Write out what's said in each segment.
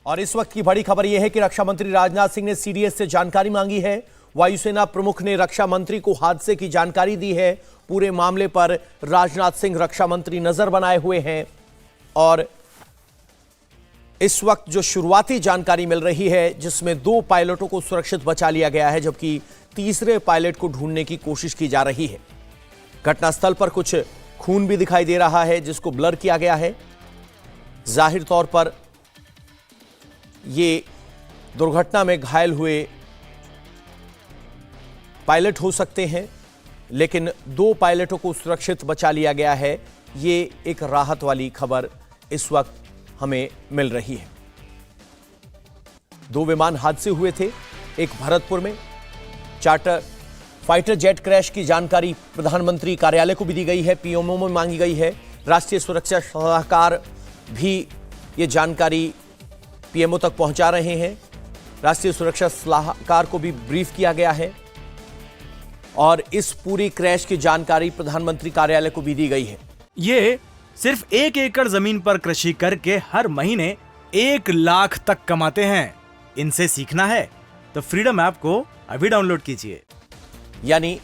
और इस वक्त की बड़ी खबर यह है कि रक्षा मंत्री राजनाथ सिंह ने सीडीएस से जानकारी मांगी है। वायुसेना प्रमुख ने रक्षा मंत्री को हादसे की जानकारी दी है। पूरे मामले पर राजनाथ सिंह रक्षा मंत्री नजर बनाए हुए हैं और इस वक्त जो शुरुआती जानकारी मिल रही है जिसमें 2 पायलटों को सुरक्षित बचा लिया गया है, जबकि तीसरे पायलट को ढूंढने की कोशिश की जा रही है। घटनास्थल पर कुछ खून भी दिखाई दे रहा है जिसको ब्लर किया गया है। जाहिर तौर पर ये दुर्घटना में घायल हुए पायलट हो सकते हैं, लेकिन 2 पायलटों को सुरक्षित बचा लिया गया है। ये एक राहत वाली खबर इस वक्त हमें मिल रही है। 2 विमान हादसे हुए थे, एक भरतपुर में। चार्टर फाइटर जेट क्रैश की जानकारी प्रधानमंत्री कार्यालय को भी दी गई है, पीएमओ में मांगी गई है। राष्ट्रीय सुरक्षा सलाहकार भी ये जानकारी पीएमओ तक पहुंचा रहे हैं। राष्ट्रीय सुरक्षा सलाहकार को भी ब्रीफ किया गया है और इस पूरी क्रैश की जानकारी प्रधानमंत्री कार्यालय को भी दी गई है। ये सिर्फ 1 एकड़ जमीन पर कृषि करके हर महीने 1 लाख तक कमाते हैं। इनसे सीखना है तो फ्रीडम ऐप को अभी डाउनलोड कीजिए। यानी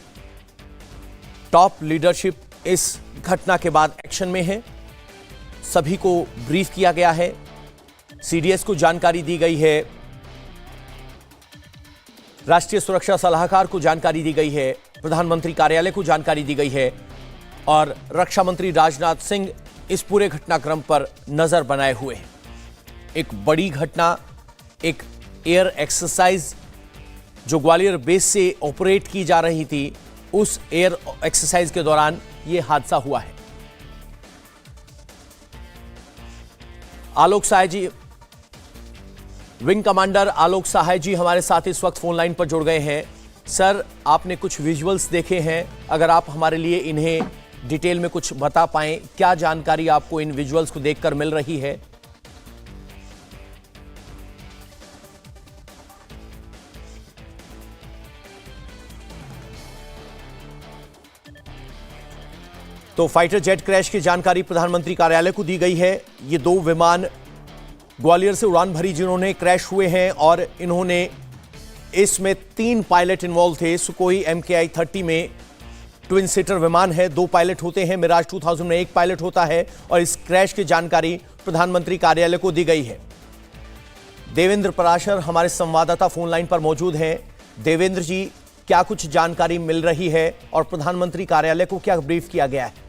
टॉप लीडरशिप इस घटना के बाद एक्शन में है। सभी को ब्रीफ किया गया है, सीडीएस को जानकारी दी गई है, राष्ट्रीय सुरक्षा सलाहकार को जानकारी दी गई है, प्रधानमंत्री कार्यालय को जानकारी दी गई है और रक्षा मंत्री राजनाथ सिंह इस पूरे घटनाक्रम पर नजर बनाए हुए हैं। एक बड़ी घटना, एक एयर एक्सरसाइज जो ग्वालियर बेस से ऑपरेट की जा रही थी, उस एयर एक्सरसाइज के दौरान यह हादसा हुआ है। आलोक सहाय जी, विंग कमांडर आलोक सहाय जी हमारे साथ इस वक्त फोन लाइन पर जुड़ गए हैं। सर, आपने कुछ विजुअल्स देखे हैं, अगर आप हमारे लिए इन्हें डिटेल में कुछ बता पाएं, क्या जानकारी आपको इन विजुअल्स को देखकर मिल रही है? तो फाइटर जेट क्रैश की जानकारी प्रधानमंत्री कार्यालय को दी गई है। ये 2 विमान ग्वालियर से उड़ान भरी जिन्होंने क्रैश हुए हैं और इन्होंने इसमें 3 पायलट इन्वॉल्व थे। सुकोई MKI-30 में ट्विन सीटर विमान है, 2 पायलट होते हैं। मिराज 2000 में 1 पायलट होता है और इस क्रैश की जानकारी प्रधानमंत्री कार्यालय को दी गई है। देवेंद्र पराशर हमारे संवाददाता फोन लाइन पर मौजूद हैं। देवेंद्र जी, क्या कुछ जानकारी मिल रही है और प्रधानमंत्री कार्यालय को क्या ब्रीफ किया गया है?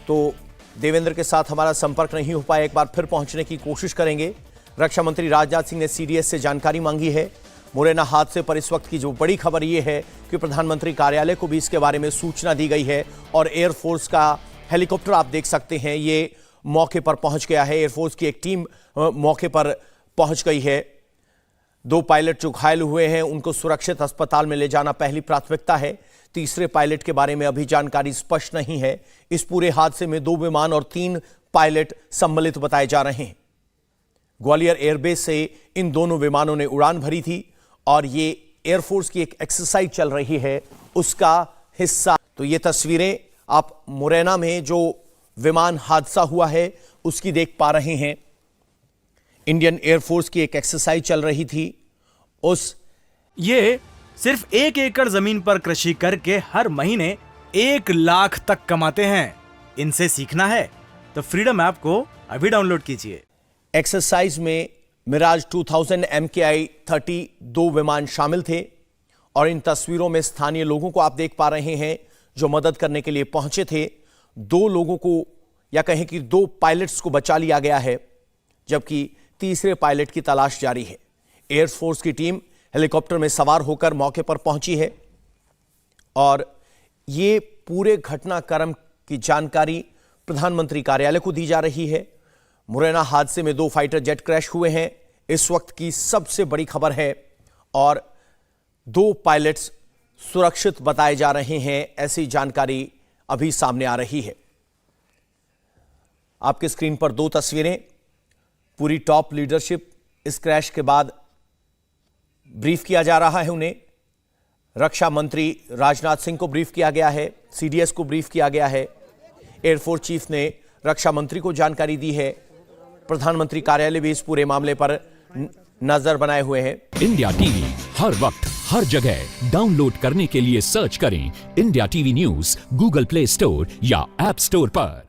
तो देवेंद्र के साथ हमारा संपर्क नहीं हो पाया, एक बार फिर पहुंचने की कोशिश करेंगे। रक्षा मंत्री राजनाथ सिंह ने सीडीएस से जानकारी मांगी है। मुरैना हादसे पर इस वक्त की जो बड़ी खबर यह है कि प्रधानमंत्री कार्यालय को भी इसके बारे में सूचना दी गई है और एयरफोर्स का हेलीकॉप्टर आप देख सकते हैं, ये मौके पर पहुंच गया है। एयरफोर्स की एक टीम मौके पर पहुंच गई है। 2 पायलट जो घायल हुए हैं उनको सुरक्षित अस्पताल में ले जाना पहली प्राथमिकता है। तीसरे पायलट के बारे में अभी जानकारी स्पष्ट नहीं है। इस पूरे हादसे में 2 विमान और 3 पायलट सम्मिलित बताए जा रहे हैं। ग्वालियर एयरबेस से इन दोनों विमानों ने उड़ान भरी थी और ये एयरफोर्स की एक एक्सरसाइज चल रही है, उसका हिस्सा। तो ये तस्वीरें आप मुरैना में जो विमान हादसा हुआ है उसकी देख पा रहे हैं। इंडियन एयरफोर्स की एक एक्सरसाइज चल रही थी। ये सिर्फ 1 एकड़ जमीन पर कृषि करके हर महीने 1 लाख तक कमाते हैं। इनसे सीखना है तो फ्रीडम ऐप को अभी डाउनलोड कीजिए। एक्सरसाइज में मिराज 2000 MKI-30 2 विमान शामिल थे और इन तस्वीरों में स्थानीय लोगों को आप देख पा रहे हैं जो मदद करने के लिए पहुंचे थे। 2 लोगों को, या कहें कि 2 पायलट्स को बचा लिया गया है, जबकि तीसरे पायलट की तलाश जारी है। एयरफोर्स की टीम हेलीकॉप्टर में सवार होकर मौके पर पहुंची है और ये पूरे घटनाक्रम की जानकारी प्रधानमंत्री कार्यालय को दी जा रही है। मुरैना हादसे में 2 फाइटर जेट क्रैश हुए हैं, इस वक्त की सबसे बड़ी खबर है और 2 पायलट्स सुरक्षित बताए जा रहे हैं, ऐसी जानकारी अभी सामने आ रही है। आपके स्क्रीन पर 2 तस्वीरें, पूरी टॉप लीडरशिप इस क्रैश के बाद ब्रीफ किया जा रहा है उन्हें। रक्षा मंत्री राजनाथ सिंह को ब्रीफ किया गया है, सीडीएस को ब्रीफ किया गया है। एयरफोर्स चीफ ने रक्षा मंत्री को जानकारी दी है। प्रधानमंत्री कार्यालय भी इस पूरे मामले पर नजर बनाए हुए हैं। इंडिया टीवी हर वक्त हर जगह डाउनलोड करने के लिए सर्च करें India TV news Google play store या ऐप स्टोर पर।